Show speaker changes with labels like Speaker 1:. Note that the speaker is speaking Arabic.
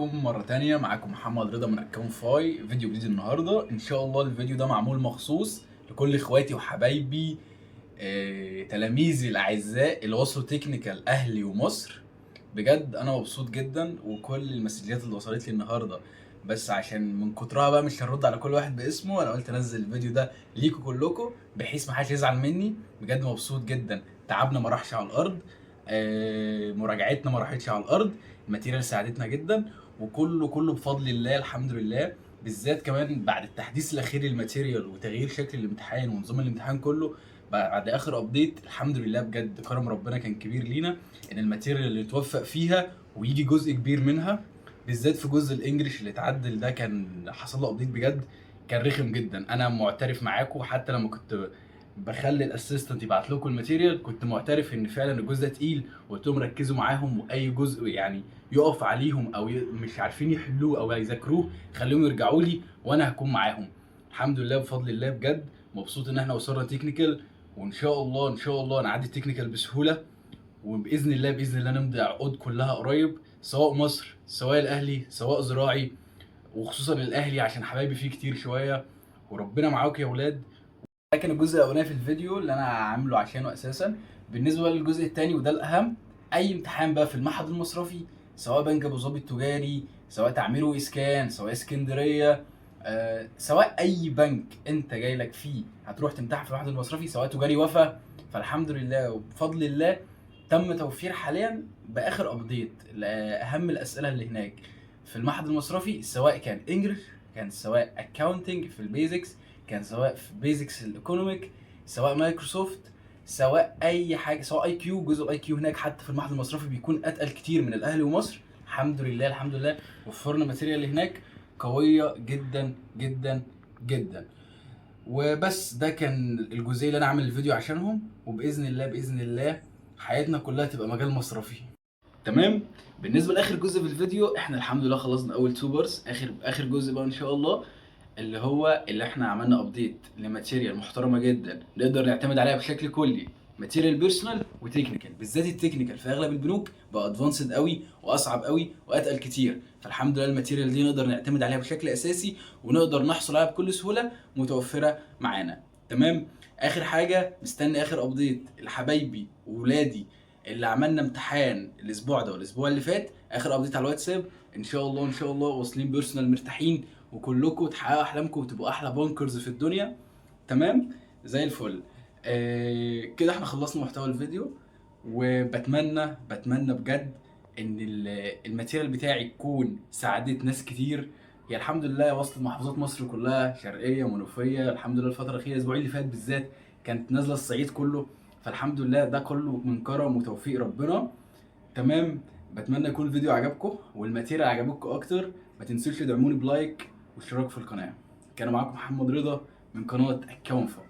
Speaker 1: عليكم مرة تانية. معاكم محمد رضا من اكونت فاي. فيديو جديد النهاردة ان شاء الله. الفيديو ده معمول مخصوص لكل اخواتي وحبايبي، تلاميذي الاعزاء اللي وصلوا تكنيكال اهلي ومصر. بجد انا مبسوط جدا، وكل المسجات اللي وصلت لي النهارده بس عشان من كترها بقى مش هنرد على كل واحد باسمه، انا قلت انزل الفيديو ده ليكوا كلكم بحيث ما حدش يزعل مني. بجد مبسوط جدا. تعبنا ما راحش على الارض، مراجعتنا ما راحتش على الارض، الماتيريال ساعدتنا جدا، وكله بفضل الله الحمد لله. بالذات كمان بعد التحديث الاخير للماتيريال وتغيير شكل الامتحان ونظام الامتحان كله بعد اخر ابديت، الحمد لله بجد كرم ربنا كان كبير لينا ان الماتيريال اللي توفق فيها ويجي جزء كبير منها، بالذات في جزء الانجليش اللي اتعدل ده كان حصل له ابديت بجد كان رخم جدا. انا معترف معاكم، حتى لما كنت بخلي الاسيستنت يبعت لكم الماتيريال كنت معترف ان فعلا الجزء ده تقيل، وقلت لهم ركزوا معاهم، واي جزء يعني يقف عليهم او مش عارفين يحلوه او يذاكروه خليهم يرجعوا لي وانا هكون معاهم. الحمد لله بفضل الله بجد مبسوط ان احنا وصلنا تكنيكال، وان شاء الله ان شاء الله نعدي التكنيكال بسهوله، وباذن الله باذن الله نمضي عقود كلها قريب، سواء مصر سواء الاهلي سواء زراعي، وخصوصا الاهلي عشان حبايبي فيه كتير شويه. وربنا معاكم يا اولاد. ده كان الجزء الاولاني في الفيديو اللي انا عامله عشانه اساسا. بالنسبه بقى للجزء الثاني وده الاهم، اي امتحان بقى في المعهد المصرفي، سواء بنك ابو ظبي التجاري، سواء تعمير واسكان، سواء اسكندريه، سواء اي بنك انت جاي لك فيه هتروح تمتحن في المعهد المصرفي، سواء تجاري وفا، فالحمد لله وبفضل الله تم توفير حاليا باخر ابديت لاهم الاسئله اللي هناك في المعهد المصرفي، سواء كان انجلش، كان سواء اكاونتنج في البيزكس، كان سواء في بيزكس الايكونوميك، سواء مايكروسوفت، سواء اي حاجه، سواء اي كيو. جزء الاي كيو هناك حتى في المعهد المصرفي بيكون اتقل كتير من الاهلي ومصر. الحمد لله الحمد لله وفرنا ماتيريال هناك قويه جدا جدا جدا. وبس ده كان الجزئيه اللي انا عامل الفيديو عشانهم، وباذن الله باذن الله حياتنا كلها تبقى مجال مصرفي. تمام. بالنسبه لاخر جزء في الفيديو، احنا الحمد لله خلصنا اول تو بارس. اخر جزء بقى ان شاء الله اللي هو اللي احنا عملنا ابديت لماتيريال محترمه جدا نقدر نعتمد عليها بشكل كلي، ماتيريال بيرسونال وتكنيكال. بالذات التكنيكال في اغلب البنوك بقى ادفانسد قوي واصعب قوي واتقل كتير، فالحمد لله الماتيريال دي نقدر نعتمد عليها بشكل اساسي ونقدر نحصل عليها بكل سهوله متوفره معانا. تمام. اخر حاجه مستني اخر ابديت لحبايبي وولادي اللي عملنا امتحان الاسبوع ده والاسبوع اللي فات، اخر ابديت على الواتساب. ان شاء الله ان شاء الله واصلين بيرسونال مرتاحين، وكلكم تحققوا احلامكم وتبقوا احلى بانكرز في الدنيا. تمام زي الفل. كده احنا خلصنا محتوى الفيديو، وبتمنى بجد ان الماتيريال بتاعي يكون ساعدت ناس كتير. هي الحمد لله وصلت محافظات مصر كلها، شرقيه منوفيه، الحمد لله الفتره الاخيره الاسبوع اللي فات بالذات كانت نازله الصعيد كله، فالحمد لله ده كله من كرم وتوفيق ربنا. تمام. بتمنى يكون الفيديو عجبكم والماتيريال عجبكم اكتر. ما تنسوش تدعموني بلايك واشتراك في القناه. كان معاكم محمد رضا من قناه اكونت فاي.